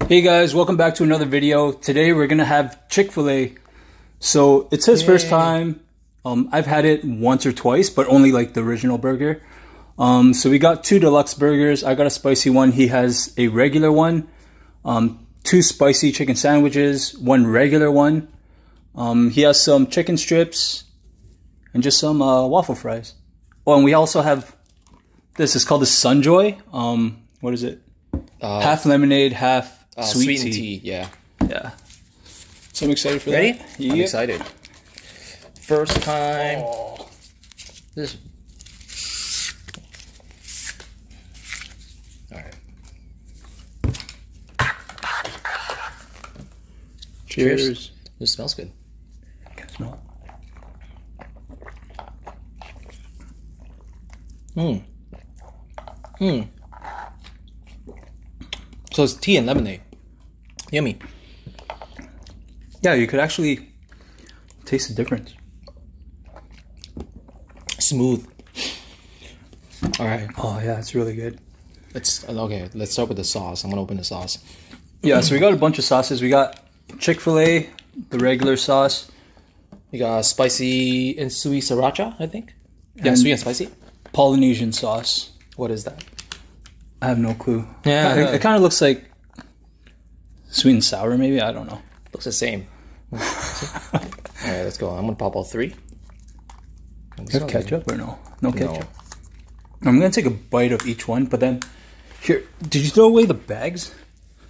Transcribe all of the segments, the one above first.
Hey guys, welcome back to another video. Today we're gonna have Chick-fil-A. So it's his first time. I've had it once or twice, but only like the original burger. So we got 2 deluxe burgers. I got a spicy one. He has a regular one. 2 spicy chicken sandwiches, 1 regular one. He has some chicken strips and just some waffle fries. Oh, and we also have this. It's called the Sunjoy. What is it? Half lemonade, half sweet tea. Yeah. So I'm excited for Ready? that. Yep. I'm excited. First time. Oh. This. All right. Cheers. This smells good. I can smell it. So it's tea and lemonade. Yummy. Yeah, you could actually taste the difference. Smooth. All right. Oh yeah, it's really good. Let's start with the sauce. I'm gonna open the sauce. Yeah, so we got a bunch of sauces. We got Chick-fil-A, the regular sauce. We got spicy and sweet sriracha, I think. Yeah, sweet and spicy. Polynesian sauce. What is that? I have no clue. Yeah, it kind of looks like sweet and sour, maybe. I don't know. Looks the same. All right, let's go. I'm gonna pop all 3. You have ketchup or no? No ketchup. No. I'm gonna take a bite of each one, but then here. Did you throw away the bags?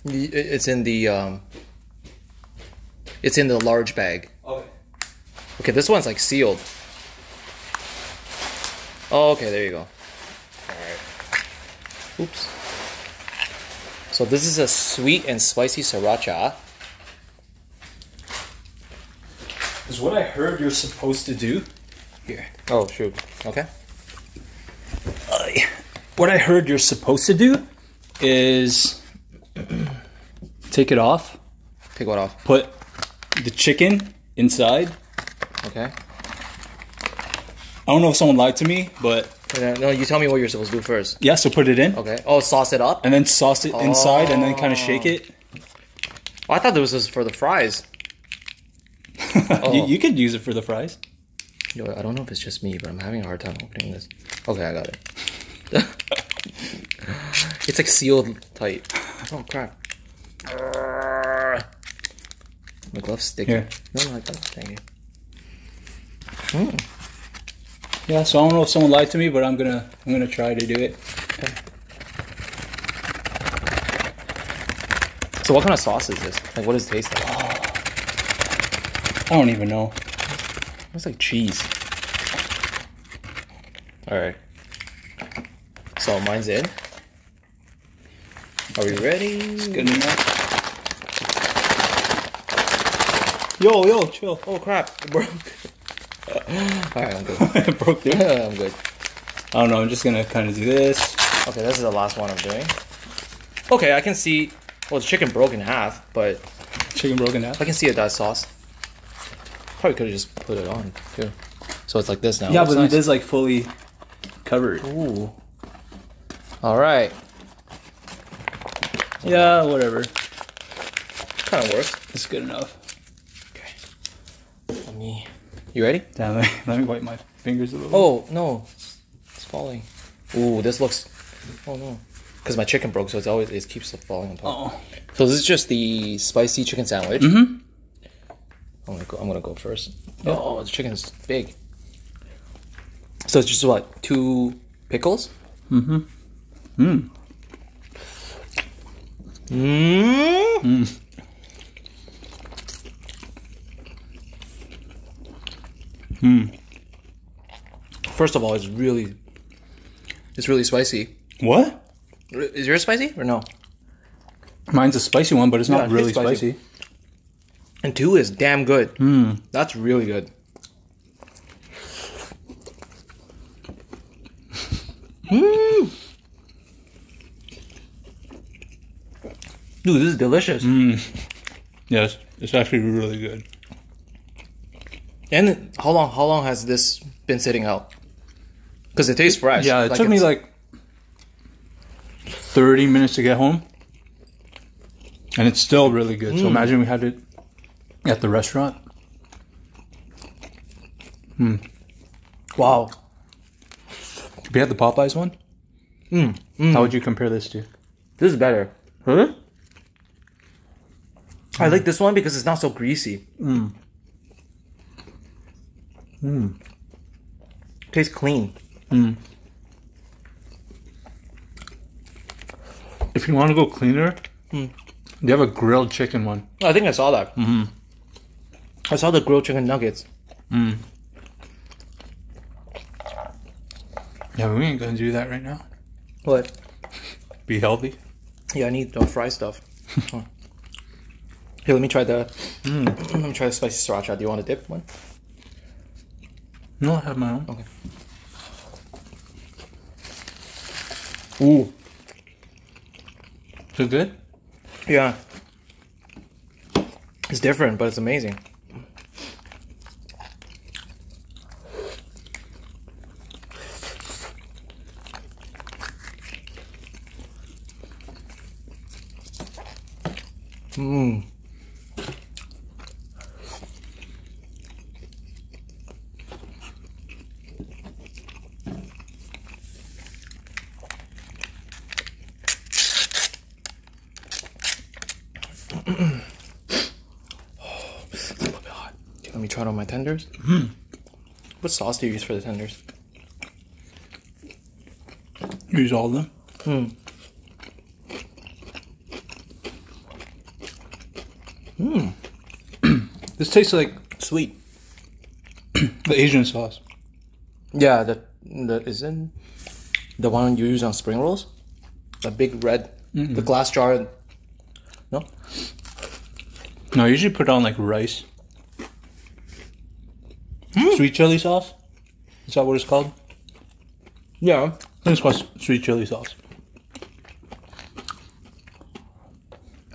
It's in the large bag. Okay. Okay, this one's like sealed. Oh, okay, there you go. Oops. So this is a sweet and spicy sriracha. Is what I heard you're supposed to do. Here. Oh, shoot. Okay. What I heard you're supposed to do is take it off. Take what off? Put the chicken inside. Okay. I don't know if someone lied to me, but... No, you tell me what you're supposed to do first. Yeah, so put it in. Okay. Oh, sauce it up? And then sauce it inside and then kind of shake it. Oh, I thought this was for the fries. You could use it for the fries. Yo, I don't know if it's just me, but I'm having a hard time opening this. Okay, I got it. It's like sealed tight. Oh, crap. My glove's sticky. Here. No, I got it. Thank you. Yeah, so I don't know if someone lied to me, but I'm gonna try to do it. Okay. So what kind of sauce is this? Like, what does it taste like? I don't even know. It's like cheese. All right. So mine's in. Are we ready? It's good enough. Yo, chill. Oh crap! It broke. Alright, I'm good. It broke through. I'm good. I don't know, I'm just gonna kind of do this. Okay, this is the last one I'm doing. Okay, I can see. Well, the chicken broke in half, but Chicken broken half? I can see that sauce. Probably could have just put it on too. So it's like this now. Yeah, Looks but nice. it is like fully covered. Ooh. All right. Yeah, whatever. Kind of works. It's good enough. Okay. Let me. You ready? Damn, let me wipe my fingers a little. Oh no, it's falling. Ooh, this looks. Oh no, because my chicken broke, so it keeps falling apart. Oh. So this is just the spicy chicken sandwich. Mm-hmm. I'm gonna go first. Yeah. Oh, the chicken is big. So it's just what, 2 pickles? Mm-hmm. Mm. Mmm. Mm. Mm. First of all, it's really spicy. What? Is yours spicy or no? Mine's a spicy one, but it's not really it's spicy. spicy. And 2 is damn good. Mm. That's really good. Mmm. Dude, this is delicious. Mm. Yes, it's actually really good. And how long has this been sitting out? Because it tastes fresh. Yeah, it took me like 30 minutes to get home. And it's still really good. So imagine we had it at the restaurant. Wow. If you had the Popeyes one, how would you compare this to? This is better. Huh? I like this one because it's not so greasy. Tastes clean. If you want to go cleaner, they have a grilled chicken one. I think I saw that. I saw the grilled chicken nuggets. Yeah, we ain't gonna do that right now. What? Be healthy. Yeah, I need the fry stuff. Here, let me try the. Let me try the spicy sriracha. Do you want a dip one? No, I have my own. Okay. Ooh. Is it good? Yeah. It's different, but it's amazing. It's a little bit hot. Okay, let me try it on my tenders. What sauce do you use for the tenders? Use all of them. This tastes like Sweet. the Asian sauce. Yeah, the isn't the one you use on spring rolls? The big red, the glass jar. No? No, I usually put on like rice. Sweet chili sauce? Is that what it's called? Yeah. I think it's called sweet chili sauce.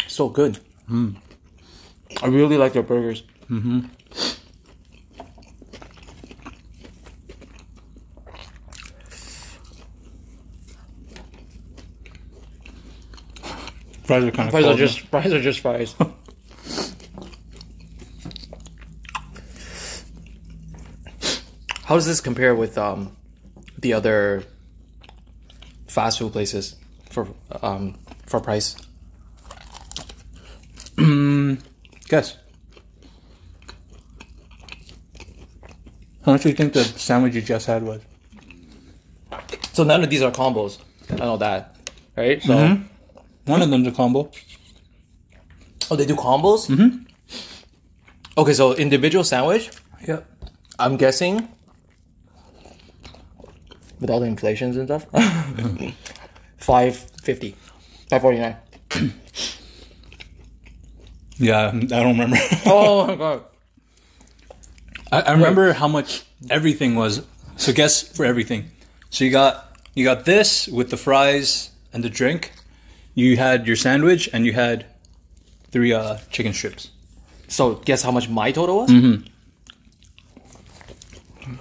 So good. I really like their burgers. Fries are kind of Fries cold. are just fries. How does this compare with the other fast food places for price? Guess. How much do you think the sandwich you just had was? So none of these are combos. I know that, right? So One of them's a combo. oh, they do combos. Okay, so individual sandwich. Yep. I'm guessing with all the inflations and stuff, $5.50, $5.49. Yeah, I don't remember. Oh my god! I remember how much everything was. So guess for everything. So you got this with the fries and the drink. You had your sandwich and you had 3 chicken strips. So guess how much my total was?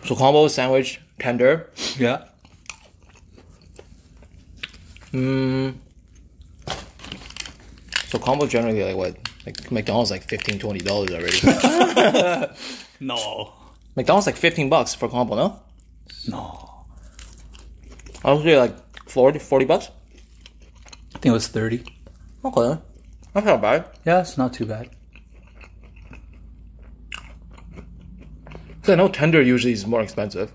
So combo sandwich tender. Yeah. So combo generally like what? Like McDonald's like $15-$20 already. No. McDonald's like $15 for combo, no? No. I was like $40. I think it was 30. Okay, that's not bad. Yeah, it's not too bad. I know tender usually is more expensive.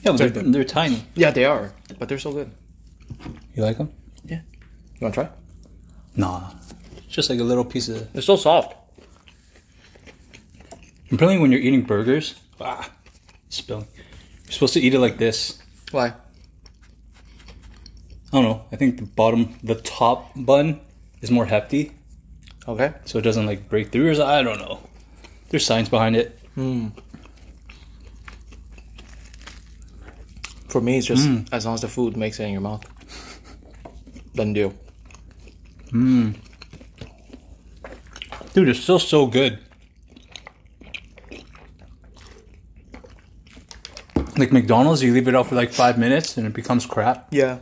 Yeah, but they're tiny. Yeah, they are, but they're so good. You like them? Yeah. You want to try? Nah. It's just like a little piece of... They're so soft. Apparently when you're eating burgers... spilling. You're supposed to eat it like this. Why? I don't know. I think the top bun is more hefty. Okay. So it doesn't like break through or something. I don't know. There's science behind it. For me, it's just as long as the food makes it in your mouth. Then do. Dude, it's still so good. Like McDonald's, you leave it out for like 5 minutes and it becomes crap. Yeah.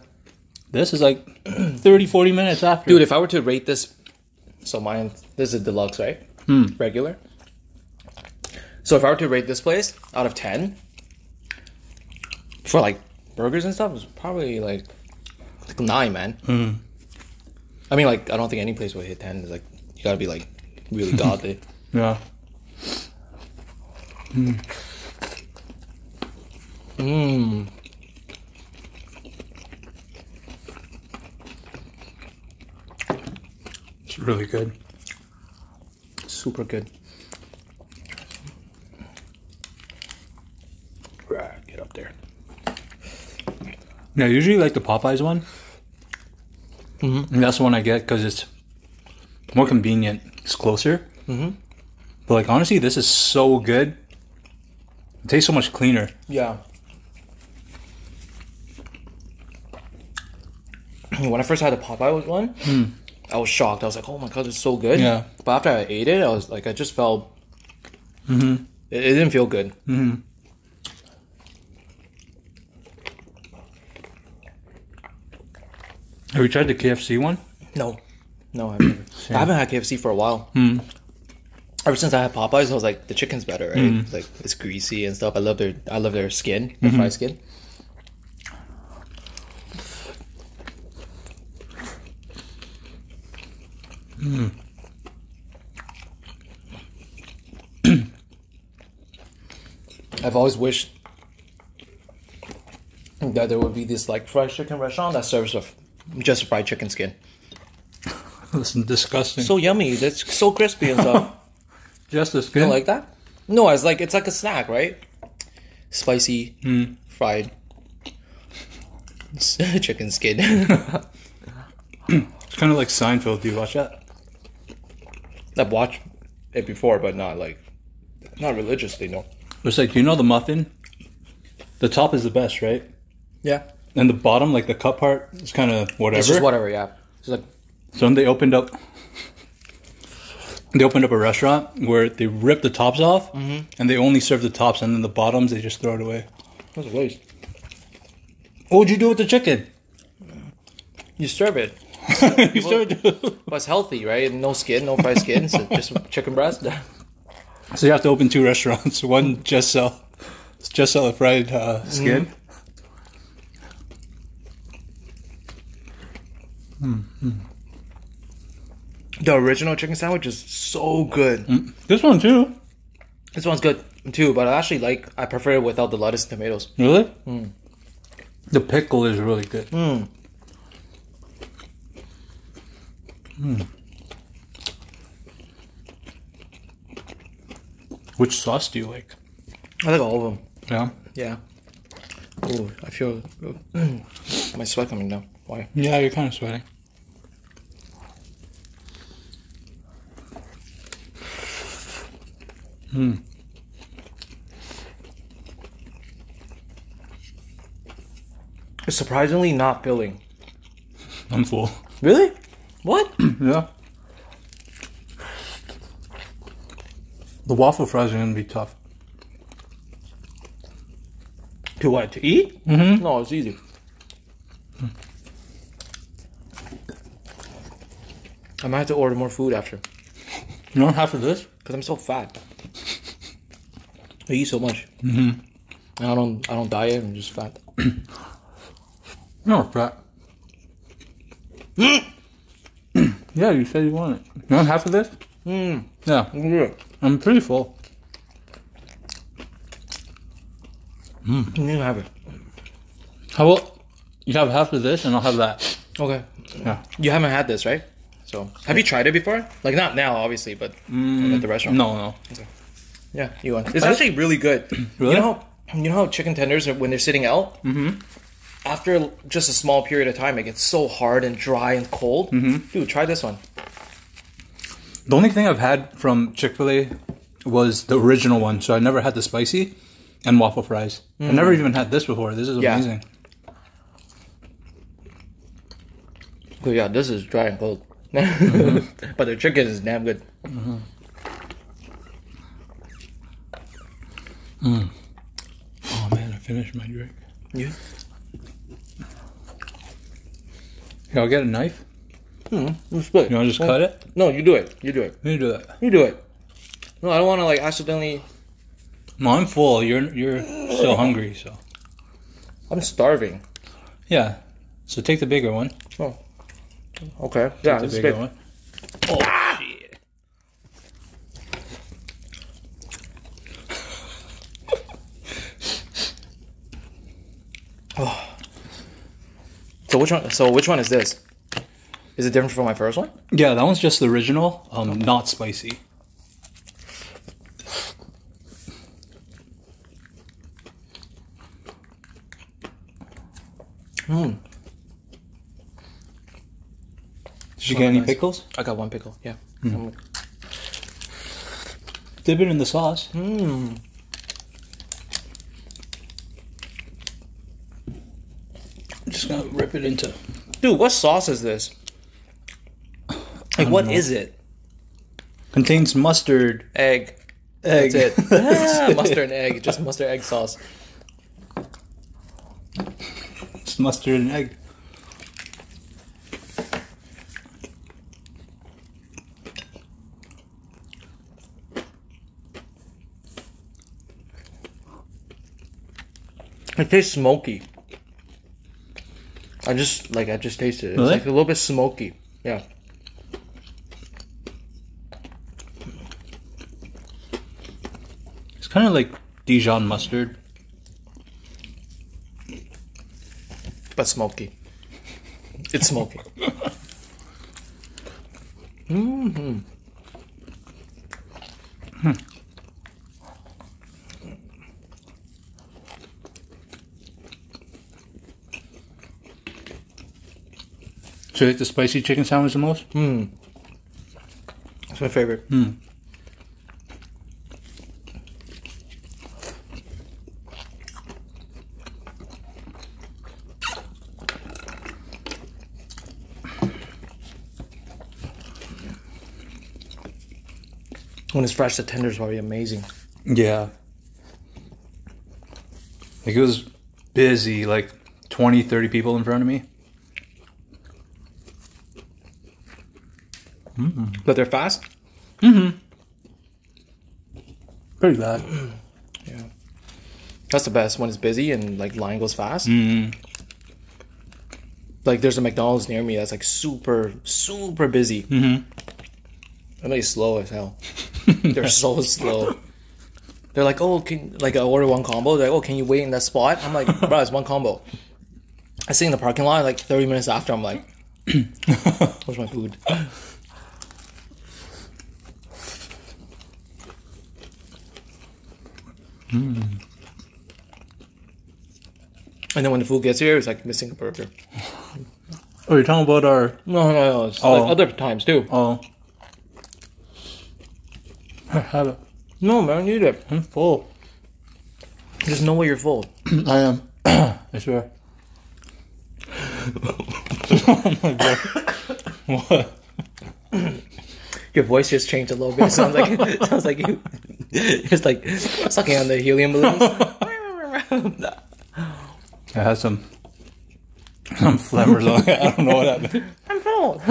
This is like 30, 40 minutes after. Dude, if I were to rate this So mine, this is deluxe, right? Regular. So if I were to rate this place out of 10 for like burgers and stuff, it's probably like 9, man. I mean, like, I don't think any place would hit 10. It's like, you gotta be like really godly. Yeah. It's really good. Super good. Get up there. Yeah, I usually like the Popeyes one. And that's the one I get because it's more convenient. It's closer. But like honestly, this is so good. It tastes so much cleaner. Yeah. When I first had the Popeye one, I was shocked. I was like, "Oh my god, it's so good!" Yeah. But after I ate it, I was like, I just felt. It didn't feel good. Have you tried the KFC one? No, I've never. I haven't had KFC for a while. Ever since I had Popeyes, I was like, the chicken's better, right? It's like it's greasy and stuff. I love their skin, the fried skin. I've always wished that there would be this like fried chicken restaurant that serves just fried chicken skin. That's disgusting. So yummy. That's so crispy and stuff. Just the skin? You don't like that? No, it's like a snack, right? Spicy, fried chicken skin. It's kind of like Seinfeld. Do you watch that? I've watched it before, but not religiously, no. It's like, you know the muffin? The top is the best, right? Yeah. And the bottom, like the cut part, is kind of whatever. It's just whatever, yeah. It's like... So when they opened up a restaurant where they rip the tops off and they only serve the tops, and then the bottoms they just throw it away. That's a waste. What would you do with the chicken? You serve it. You serve it. But it's healthy, right? No skin, no fried skin, so just chicken breast. So you have to open 2 restaurants. One just sell a fried skin. The original chicken sandwich is so good. This one too. This one's good too, but I prefer it without the lettuce and tomatoes. Really? The pickle is really good. Which sauce do you like? I like all of them. Yeah? Yeah. Ooh, I feel my sweat coming down. Why? Yeah, you're kind of sweating. It's surprisingly not filling. I'm full. Really? What? Yeah. The waffle fries are going to be tough. To what? To eat? No, it's easy. I might have to order more food after. You want half of this? Because I'm so fat. I eat so much. And I don't diet, I'm just fat. No, fat. Yeah, you said you want it. You want half of this? Yeah. Yeah. I'm pretty full. You can have it. How about you have half of this and I'll have that? Okay. Yeah. You haven't had this, right? So, have you tried it before? Like, not now, obviously, but at the restaurant. No. Okay. Yeah, you want. It's actually really good. Really? You know how chicken tenders are when they're sitting out? After just a small period of time, it gets so hard and dry and cold. Dude, try this one. The only thing I've had from Chick-fil-A was the original one, so I never had the spicy and waffle fries. I never even had this before. This is amazing. Oh yeah, this is dry and cold. But the chicken is damn good. Oh man, I finished my drink. Yeah. Here, I'll get a knife. It's good. You want to just cut it? No, you do it. You do it. You do that. You do it. No, I don't want to like accidentally. No, I'm full. You're still hungry, so. I'm starving. Yeah. So take the bigger one. Oh. Okay. Yeah, Take this the is bigger good. one. Oh, shit. Oh. So which one is this? Is it different from my first one? Yeah, that one's just the original, not spicy. Mm. Did you get any pickles? I got one pickle. Yeah. Dip it in the sauce. Mm. I'm just gonna rip it into. Dude, what sauce is this? Like, what is it? Contains mustard. Egg. Egg. That's it. Mustard and egg. Just mustard egg sauce. It's mustard and egg. It tastes smoky. I just tasted it. It's Really? like a little bit smoky. Yeah. It's kind of like Dijon mustard. But smoky. It's smoky. Mm-hmm. So you like the spicy chicken sandwich the most? It's my favorite. When it's fresh, the tenders are probably amazing. Yeah. Like it was busy, like 20, 30 people in front of me. But they're fast? Pretty bad. Yeah. That's the best when it's busy and like line goes fast. Like there's a McDonald's near me that's like super, super busy. And they're slow as hell. They're so slow. They're like, oh, I order one combo. They're like, oh, can you wait in that spot? I'm like, bro, it's one combo. I sit in the parking lot like 30 minutes after. I'm like, where's my food? And then when the food gets here, it's like missing a burger. Oh, you're talking about our... No. It's like other times too. Oh. Have it. No, man, you eat it. I'm full. There's no way you're full. I am. I swear. Oh my God. What? Your voice just changed a little bit. It sounds like you just like sucking on the helium balloons. I had some flammers on it. I don't know what happened. I'm full.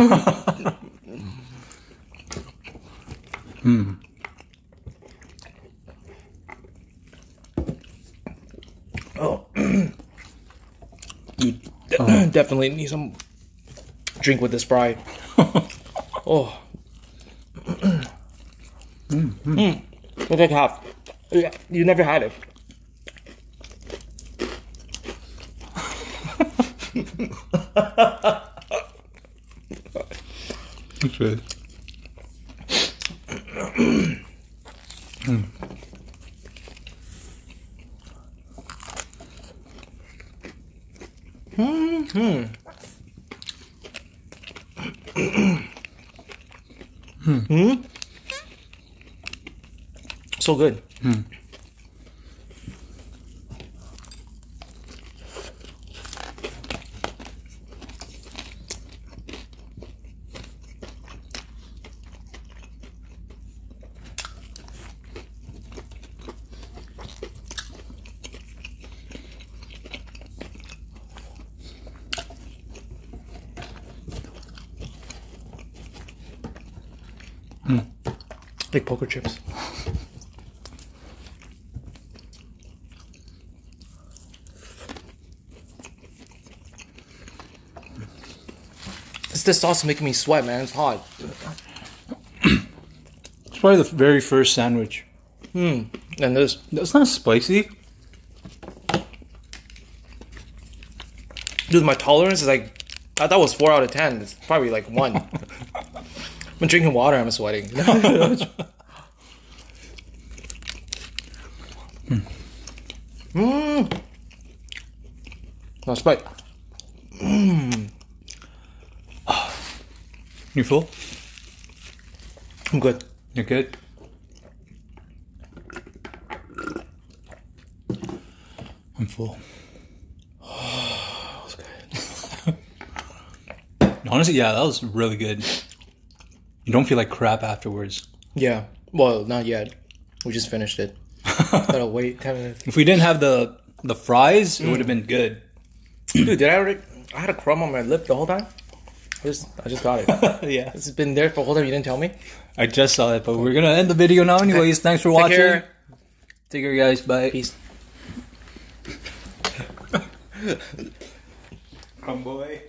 Oh, you definitely need some drink with this fry. Oh. We'll take half. Yeah, you never had it. Okay. So good. Like poker chips. This sauce is making me sweat, man. It's hot. It's probably the very first sandwich. And this. That's not spicy. Dude, my tolerance is like, I thought it was 4 out of 10. It's probably like 1. I'm drinking water, I'm sweating. No, spike. You full? I'm good. You're good? I'm full. That was good. Honestly, yeah, that was really good. You don't feel like crap afterwards. Yeah. Well, not yet. We just finished it. Gotta wait 10 minutes. If we didn't have the fries, it would have been good. Dude, I had a crumb on my lip the whole time? I just got it. Yeah. It's been there for the whole time. You didn't tell me? I just saw it, but we're going to end the video now anyways. Thanks for watching. Care. Take care, guys. Bye. Peace. Crumb boy.